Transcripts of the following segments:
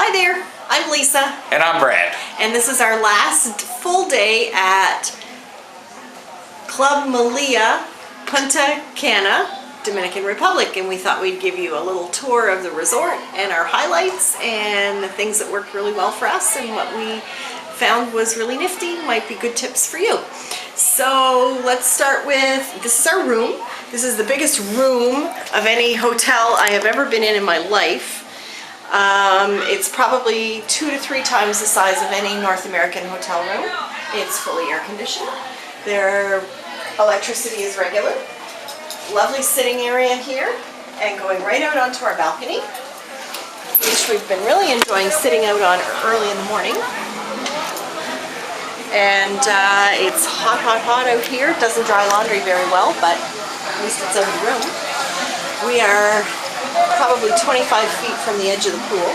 Hi there, I'm Lisa. And I'm Brad. And this is our last full day at Club Melia, Punta Cana, Dominican Republic. And we thought we'd give you a little tour of the resort and our highlights and the things that worked really well for us and what we found was really nifty, might be good tips for you. So let's start with, this is our room. This is the biggest room of any hotel I have ever been in my life. It's probably 2 to 3 times the size of any North American hotel room. It's fully air conditioned. Their electricity is regular. Lovely sitting area here and going right out onto our balcony, which we've been really enjoying sitting out on early in the morning. And it's hot out here. It doesn't dry laundry very well, but at least it's out of the room. We are probably 25 feet from the edge of the pool,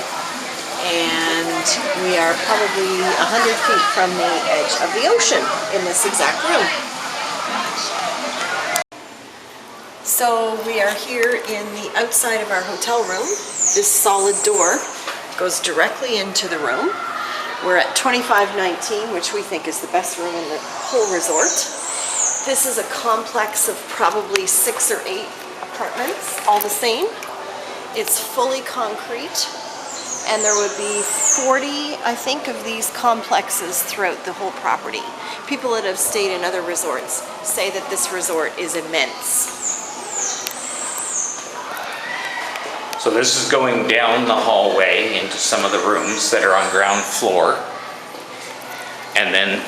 and we are probably 100 feet from the edge of the ocean in this exact room. So we are here in the outside of our hotel room. This solid door goes directly into the room. We're at 2519, which we think is the best room in the whole resort. This is a complex of probably 6 or 8 apartments, all the same. It's fully concrete, and there would be 40, I think, of these complexes throughout the whole property. People that have stayed in other resorts say that this resort is immense. So this is going down the hallway into some of the rooms that are on ground floor. And then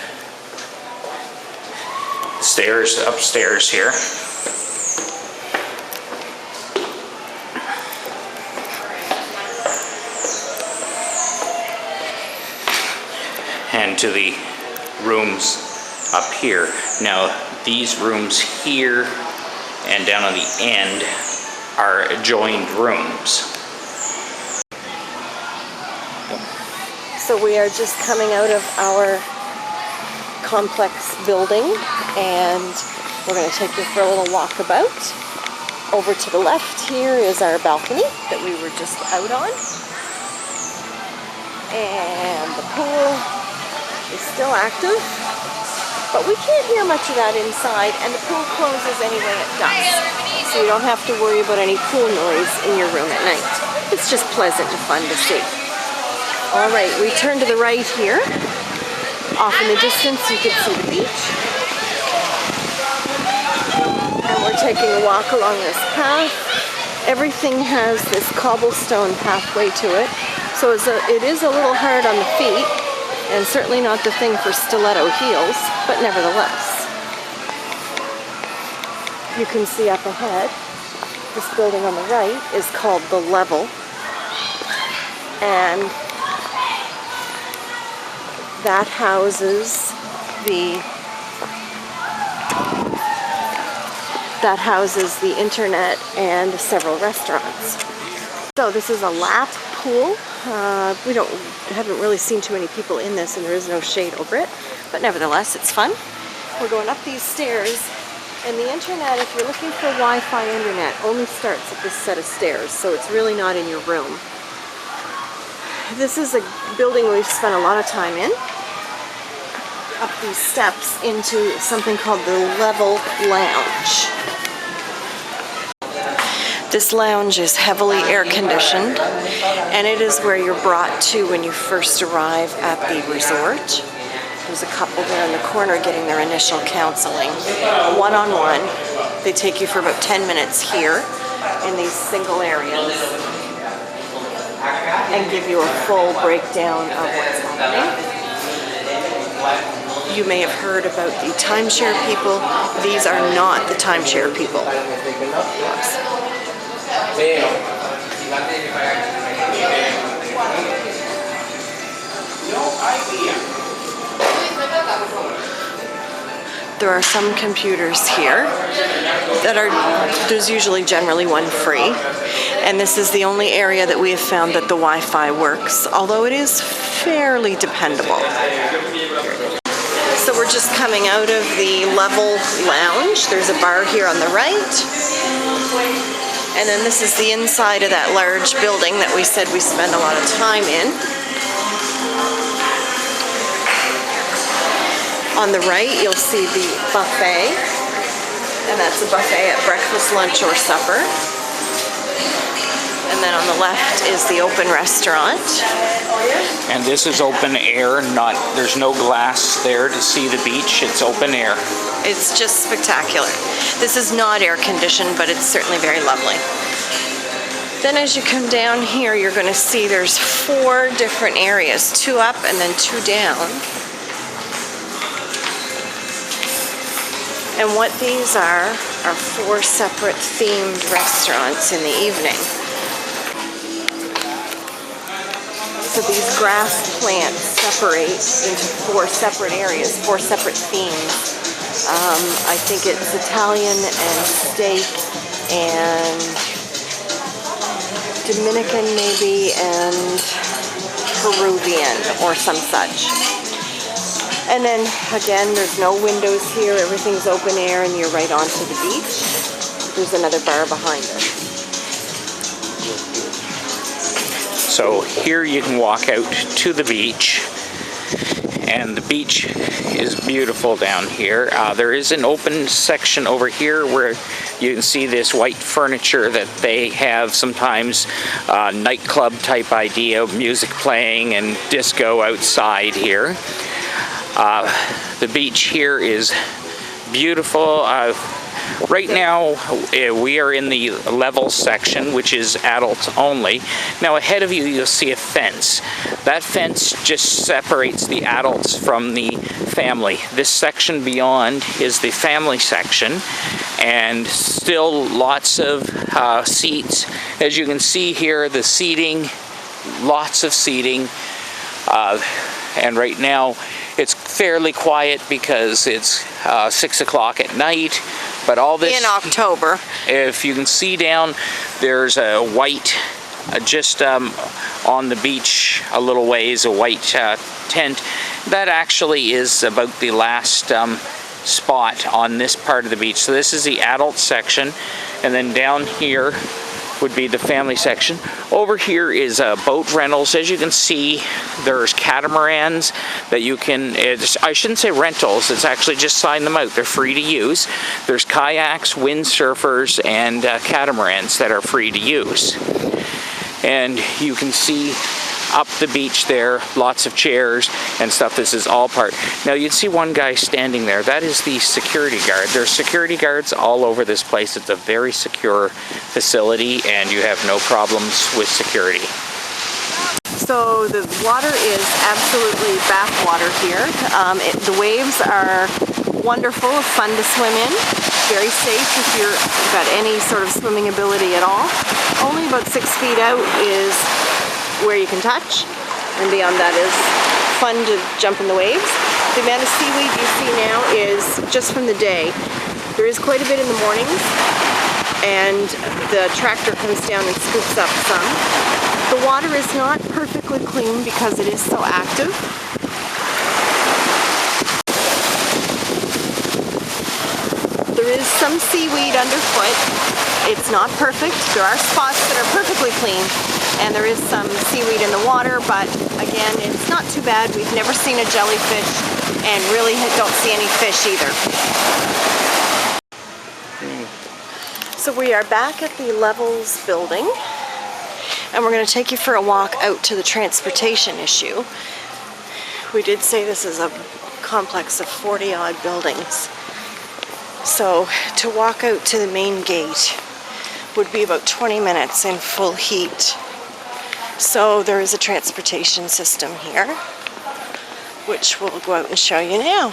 stairs upstairs here. And to the rooms up here. Now these rooms here and down on the end are adjoined rooms. So we are just coming out of our complex building, and we're going to take you for a little walkabout. Over to the left here is our balcony that we were just out on. And the pool is still active, but we can't hear much of that inside, and the pool closes anyway at dusk. So you don't have to worry about any pool noise in your room at night. It's just pleasant and fun to see. All right, we turn to the right here. Off in the distance, you can see the beach. And we're taking a walk along this path. Everything has this cobblestone pathway to it. So it is a little hard on the feet, and certainly not the thing for stiletto heels, but nevertheless. You can see up ahead, this building on the right is called The Level, and that houses the internet and several restaurants. So this is a lap pool. We haven't really seen too many people in this, and there is no shade over it, but nevertheless it's fun. We're going up these stairs. And the internet, if you're looking for Wi-Fi internet, only starts at this set of stairs, so it's really not in your room. This is a building we've spent a lot of time in. Up these steps into something called the Level Lounge. This lounge is heavily air conditioned, and it is where you're brought to when you first arrive at the resort. There's a couple there in the corner getting their initial counseling, one-on-one. They take you for about 10 minutes here in these single areas and give you a full breakdown of what's happening. You may have heard about the timeshare people. These are not the timeshare people. There are some computers here there's usually generally one free, and this is the only area that we have found that the Wi-Fi works, although it is fairly dependable. So we're just coming out of the Level Lounge. There's a bar here on the right, And then this is the inside of that large building that we said we spend a lot of time in. On the right, you'll see the buffet, and that's a buffet at breakfast, lunch, or supper. And then on the left is the open restaurant. And this is open air, there's no glass there to see the beach, it's open air. It's just spectacular. This is not air conditioned, but it's certainly very lovely. Then as you come down here, you're going to see there's 4 different areas, 2 up and then 2 down. And what these are 4 separate themed restaurants in the evening. So these grass plants separate into 4 separate areas, 4 separate themes. I think it's Italian and steak and Dominican maybe and Peruvian or some such. And then again, there's no windows here, everything's open air and you're right onto the beach. There's another bar behind us. So here you can walk out to the beach, and the beach is beautiful down here. There is an open section over here where you can see this white furniture that they have sometimes, nightclub type idea, music playing and disco outside here. The beach here is beautiful. Right now, we are in the level section, which is adults only. Now, ahead of you, you'll see a fence. That fence just separates the adults from the family. This section beyond is the family section, and still lots of seats. As you can see here, the seating, lots of seating. And right now, it's fairly quiet because it's 6 o'clock at night. But all this in October. If you can see down, there's a white, just on the beach a little ways, a white tent. That actually is about the last spot on this part of the beach. So this is the adult section, and then down here would be the family section. Over here is boat rentals. As you can see, there's catamarans that you can, I shouldn't say rentals, it's actually just sign them out. They're free to use. There's kayaks, windsurfers, and catamarans that are free to use. And you can see up the beach there, lots of chairs and stuff. This is all part. Now you see one guy standing there. That is the security guard. There's security guards all over this place. It's a very secure facility and you have no problems with security. So the water is absolutely bathwater here. The waves are wonderful, fun to swim in. Very safe if you've got any sort of swimming ability at all. Only about 6 feet out is where you can touch, and beyond that is fun to jump in the waves. The amount of seaweed you see now is just from the day. There is quite a bit in the mornings, and the tractor comes down and scoops up some. The water is not perfectly clean because it is so active. There is some seaweed underfoot. It's not perfect. There are spots that are perfectly clean, and there is some seaweed in the water, but again, it's not too bad. We've never seen a jellyfish, and really don't see any fish either. So we are back at the Levels building, and we're going to take you for a walk out to the transportation issue. We did say this is a complex of 40-odd buildings. So to walk out to the main gate would be about 20 minutes in full heat. So there is a transportation system here, which we'll go out and show you now.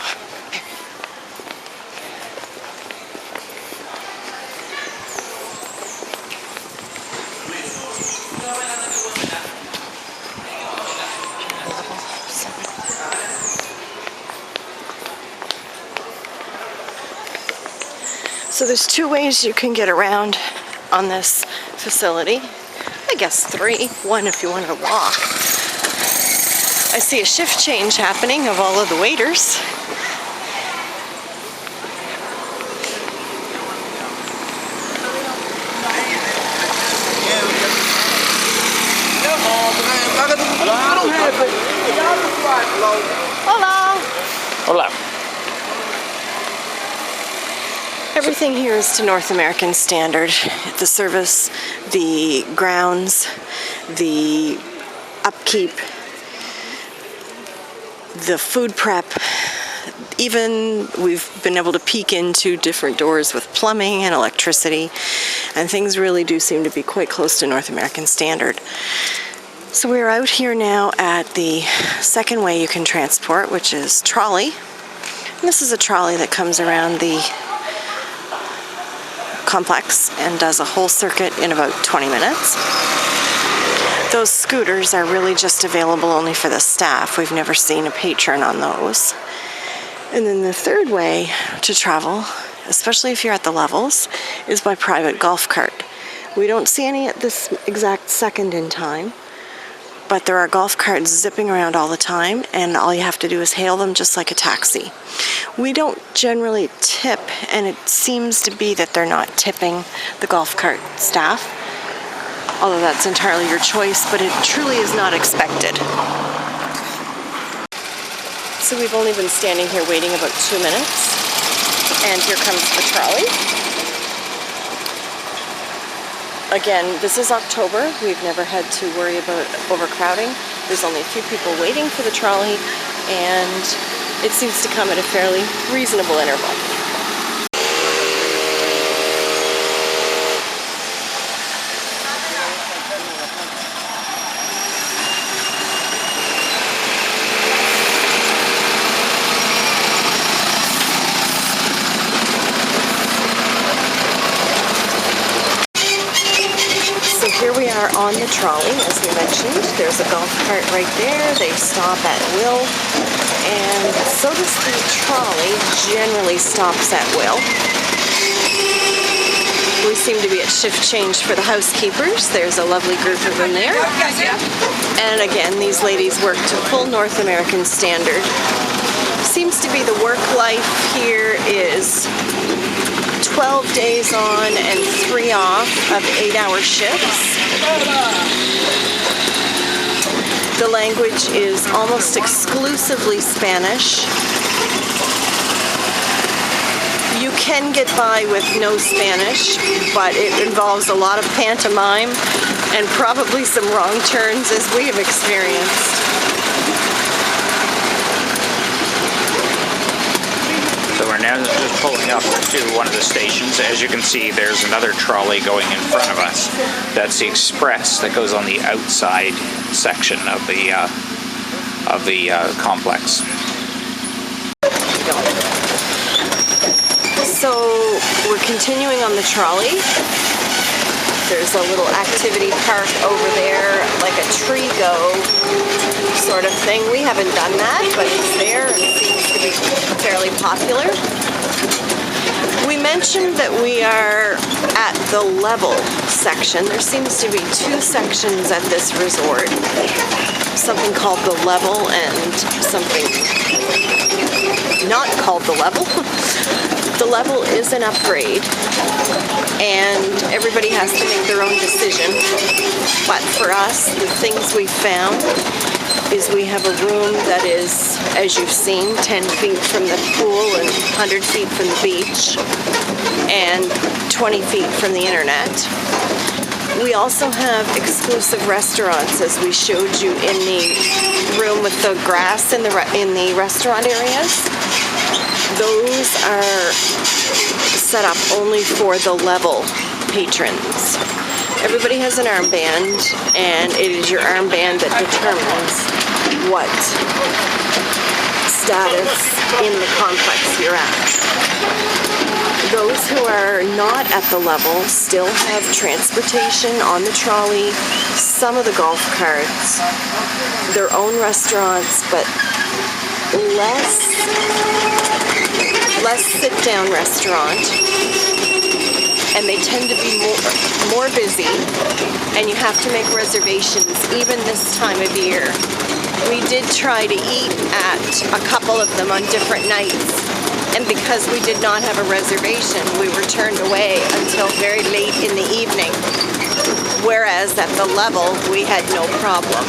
So there's 2 ways you can get around on this facility. I guess 3. 1 if you want to walk. I see a shift change happening of all of the waiters. Hola! Hola. Everything here is to North American standard. The service, the grounds, the upkeep, the food prep. Even we've been able to peek into different doors with plumbing and electricity, and things really do seem to be quite close to North American standard. So we're out here now at the second way you can transport, which is Trolley. And this is a trolley that comes around the complex and does a whole circuit in about 20 minutes. Those scooters are really just available only for the staff. We've never seen a patron on those. And then the third way to travel, especially if you're at the levels, is by private golf cart. We don't see any at this exact second in time, but there are golf carts zipping around all the time, and all you have to do is hail them just like a taxi. We don't generally tip, and it seems to be that they're not tipping the golf cart staff, although that's entirely your choice, but it truly is not expected. So we've only been standing here waiting about 2 minutes, and here comes the trolley. Again, this is October. We've never had to worry about overcrowding. There's only a few people waiting for the trolley, and it seems to come at a fairly reasonable interval. So here we are on the trolley, as we mentioned. There's a golf cart right there. They stop at will. And so does the trolley, generally stops at will. We seem to be at shift change for the housekeepers. There's a lovely group of them there. And again, these ladies work to full North American standard. Seems to be the work life here is 12 days on and 3 off of 8-hour shifts. The language is almost exclusively Spanish. You can get by with no Spanish, but it involves a lot of pantomime and probably some wrong turns, as we have experienced. So we're now just pulling up to one of the stations. As you can see, there's another trolley going in front of us. That's the express that goes on the outside section of the complex. So we're continuing on the trolley. There's a little activity park over there, like a tree go sort of thing. We haven't done that, but it's there and it seems to be fairly popular. We mentioned that we are at the level section. There seems to be 2 sections at this resort. Something called the level and something not called the level. The level is an upgrade, and everybody has to make their own decision. But for us, the things we found is we have a room that is, as you've seen, 10 feet from the pool and 100 feet from the beach and 20 feet from the internet. We also have exclusive restaurants, as we showed you in the room with the grass in the restaurant areas. Those are set up only for the level patrons. Everybody has an armband, and it is your armband that determines what status in the complex you're at. Those who are not at the level still have transportation on the trolley, some of the golf carts, their own restaurants, but less sit-down restaurant, and they tend to be more busy, and you have to make reservations even this time of year. We did try to eat at a couple of them on different nights, and because we did not have a reservation, we were turned away until very late in the evening, whereas at the level we had no problem.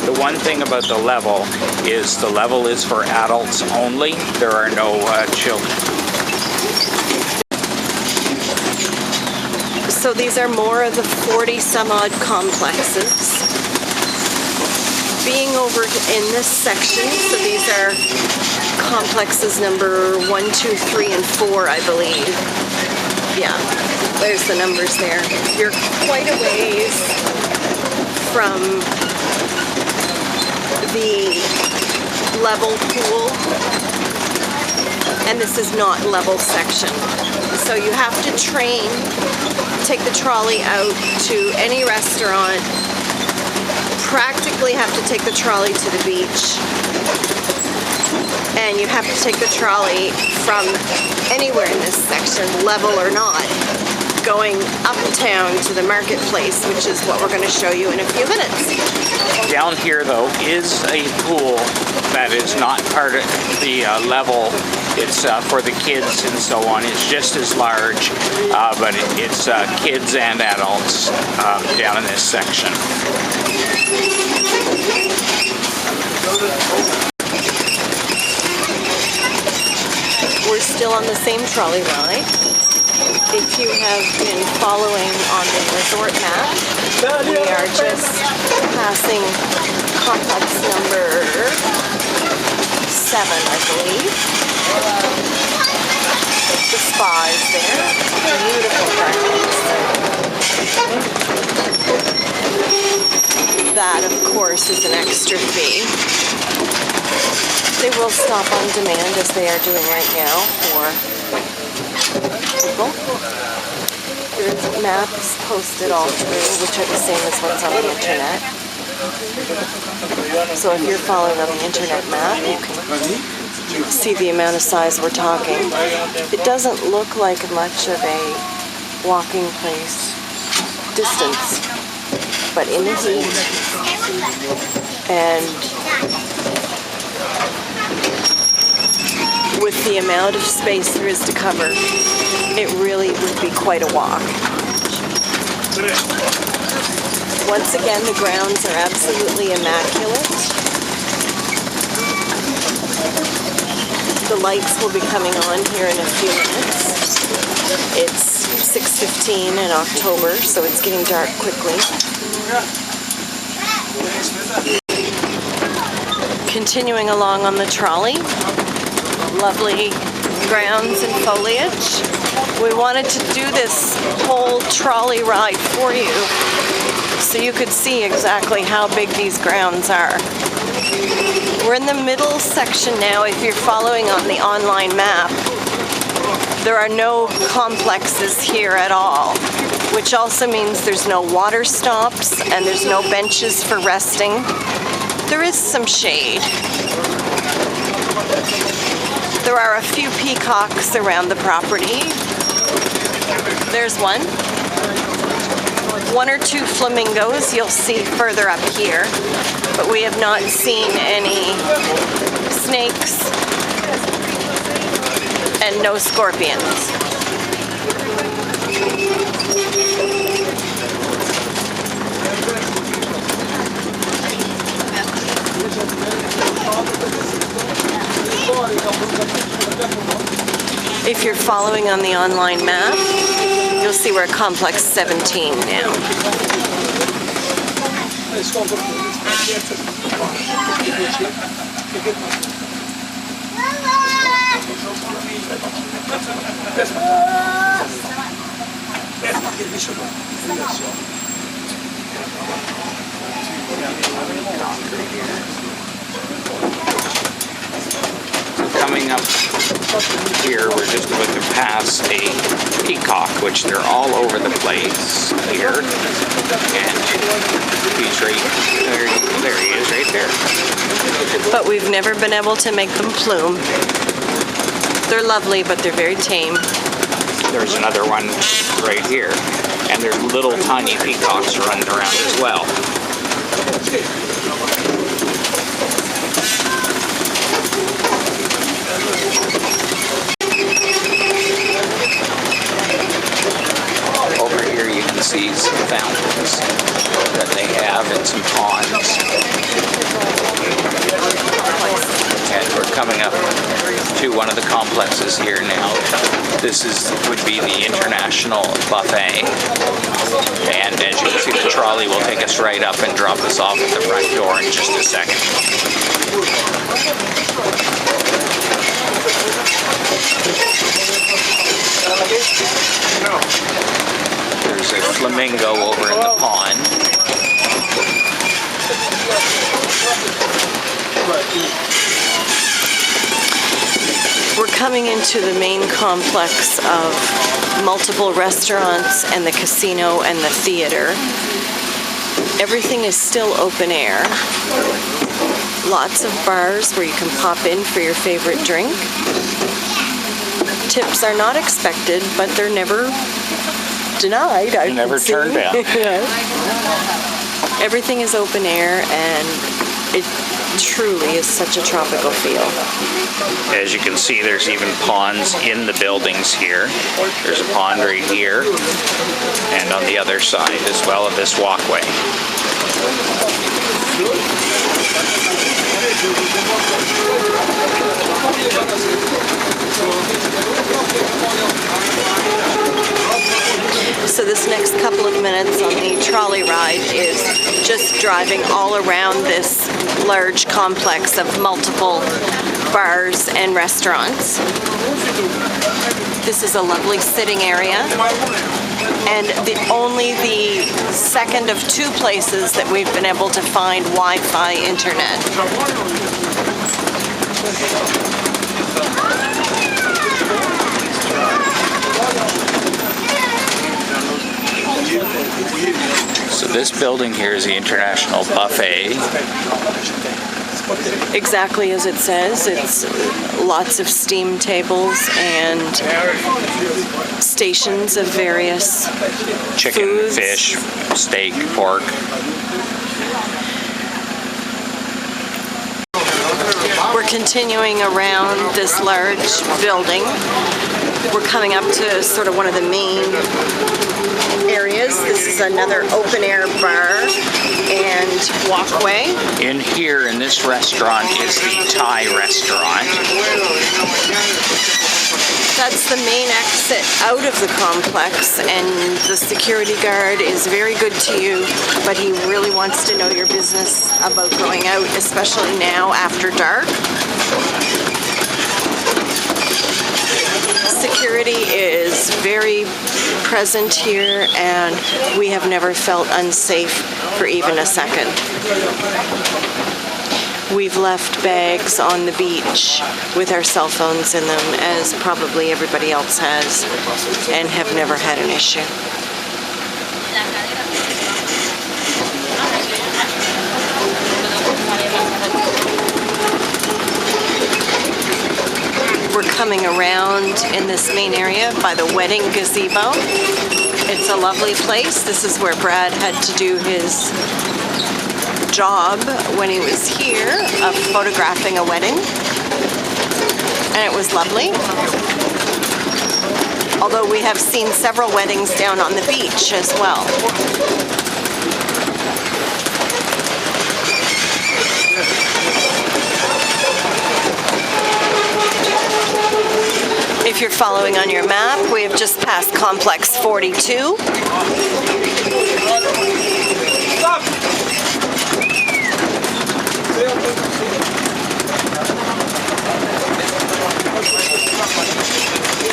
The one thing about the level is for adults only. There are no children. So these are more of the 40 some odd complexes. Being over in this section, so these are complexes number 1, 2, 3, and 4, I believe. Yeah, there's the numbers there. You're quite a ways from the level pool, and this is not level section. So you have to take the trolley out to any restaurant, practically have to take the trolley to the beach, and you have to take the trolley from anywhere in this section, level or not, going uptown to the marketplace, which is what we're going to show you in a few minutes. Down here, though, is a pool that is not part of the level. It's for the kids and so on. It's just as large, but it's kids and adults down in this section. We're still on the same trolley ride. If you have been following on the resort map, we are just passing complex number 7, I believe. The spa is there. Beautiful gardens. That, of course, is an extra fee. They will stop on demand, as they are doing right now, for people. There's maps posted all through, which are the same as what's on the internet. So if you're following on the internet map, you can see the amount of size we're talking. It doesn't look like much of a walking place distance, but in the heat and with the amount of space there is to cover, it really would be quite a walk. Once again, the grounds are absolutely immaculate. The lights will be coming on here in a few minutes. It's 6:15 in October, so it's getting dark quickly. Continuing along on the trolley, lovely grounds and foliage. We wanted to do this whole trolley ride for you so you could see exactly how big these grounds are. We're in the middle section now. If you're following on the online map, there are no complexes here at all, which also means there's no water stops and there's no benches for resting. There is some shade. There are a few peacocks around the property. There's one. 1 or 2 flamingos you'll see further up here, but we have not seen any snakes and no scorpions. If you're following on the online map, you'll see we're at Complex 17 now. Coming up here, we're just about to pass a peacock, which they're all over the place here. And he's right there, he is right there. But we've never been able to make them plume. They're lovely, but they're very tame. There's another one right here. And there's little tiny peacocks running around as well. Over here you can see some fountains that they have and some ponds. one of the complexes here now. This would be the International Buffet. And as you can see, the trolley will take us right up and drop us off at the front door in just a second. There's a flamingo over in the pond. We're coming into the main complex of multiple restaurants and the casino and the theater. Everything is still open air. Lots of bars where you can pop in for your favorite drink. Tips are not expected, but they're never denied. Never turned down. Everything is open air, and it truly is such a tropical feel. As you can see, there's even ponds in the buildings here. There's a pond right here, and on the other side as well of this walkway. So this next couple of minutes on the trolley ride is just driving all around this large complex of multiple bars and restaurants. This is a lovely sitting area, and only the second of two places that we've been able to find Wi-Fi internet. So this building here is the International Buffet. Exactly as it says. It's lots of steam tables and stations of various Chicken, foods. fish, steak, pork. We're continuing around this large building. We're coming up to sort of one of the main areas. This is another open air bar and walkway. In here, in this restaurant, is the Thai restaurant. That's the main exit out of the complex, and the security guard is very good to you, but he really wants to know your business about going out, especially now after dark. Security is very present here, and we have never felt unsafe for even a second. We've left bags on the beach with our cell phones in them, as probably everybody else has, and have never had an issue. We're coming around in this main area by the wedding gazebo. It's a lovely place. This is where Brad had to do his job when he was here of photographing a wedding, and it was lovely. Although we have seen several weddings down on the beach as well. If you're following on your map, we have just passed Complex 42.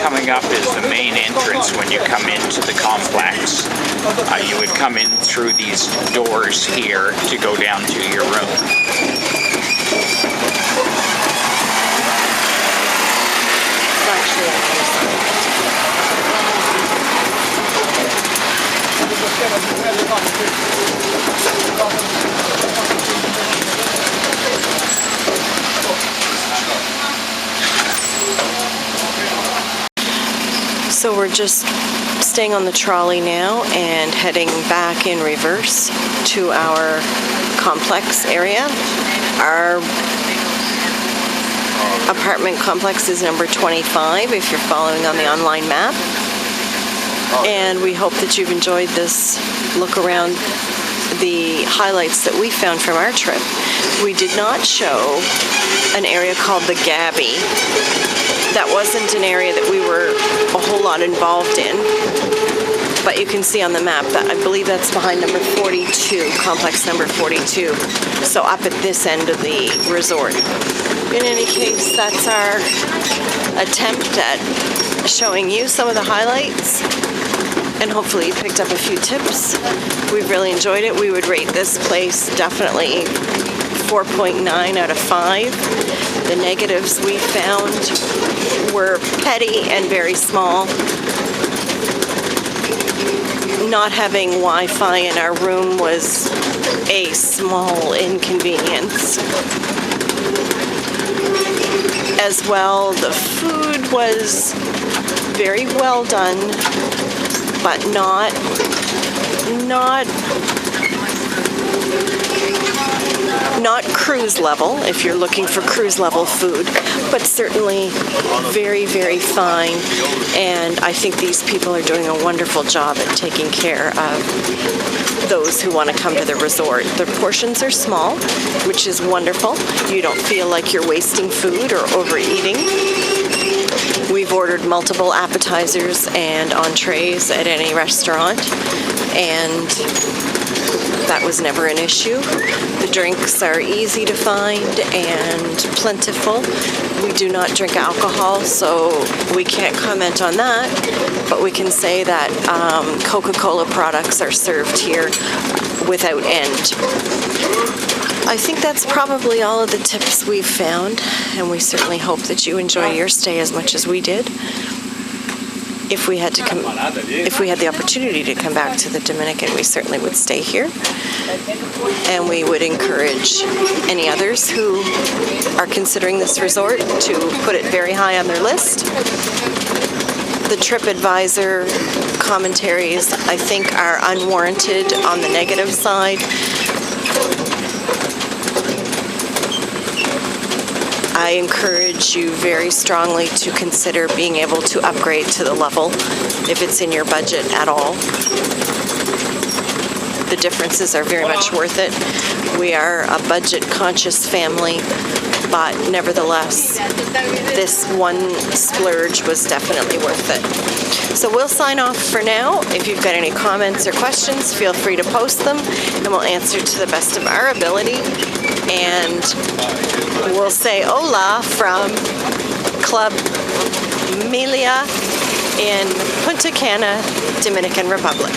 Coming up is the main entrance when you come into the complex. You would come in through these doors here to go down to your room. So we're just staying on the trolley now and heading back in reverse to our complex area. Our apartment complex is number 25 if you're following on the online map. And we hope that you've enjoyed this look around the highlights that we found from our trip. We did not show an area called the Gabby. that wasn't an area that we were a whole lot involved in. But you can see on the map that I believe that's behind number 42, complex number 42. So up at this end of the resort. In any case, that's our attempt at showing you some of the highlights. And hopefully you picked up a few tips. We've really enjoyed it. We would rate this place definitely 4.9 out of 5. The negatives we found were petty and very small. Not having Wi-Fi in our room was a small inconvenience. As well, the food was very well done, but not cruise level, if you're looking for cruise level food, but certainly very, very fine. And I think these people are doing a wonderful job at taking care of those who want to come to the resort. Their portions are small, which is wonderful. You don't feel like you're wasting food or overeating. We've ordered multiple appetizers and entrees at any restaurant, and that was never an issue. The drinks are easy to find and plentiful. We do not drink alcohol, so we can't comment on that, but we can say that Coca-Cola products are served here without end. I think that's probably all of the tips we've found, and we certainly hope that you enjoy your stay as much as we did. If we had the opportunity to come back to the Dominican, we certainly would stay here. And we would encourage any others who are considering this resort to put it very high on their list. The Tripadvisor commentaries, I think, are unwarranted on the negative side. I encourage you very strongly to consider being able to upgrade to the level if it's in your budget at all. The differences are very much worth it. We are a budget-conscious family, but nevertheless, this one splurge was definitely worth it. So we'll sign off for now. If you've got any comments or questions, feel free to post them, and we'll answer to the best of our ability. And we'll say hola from Club Melia in Punta Cana, Dominican Republic.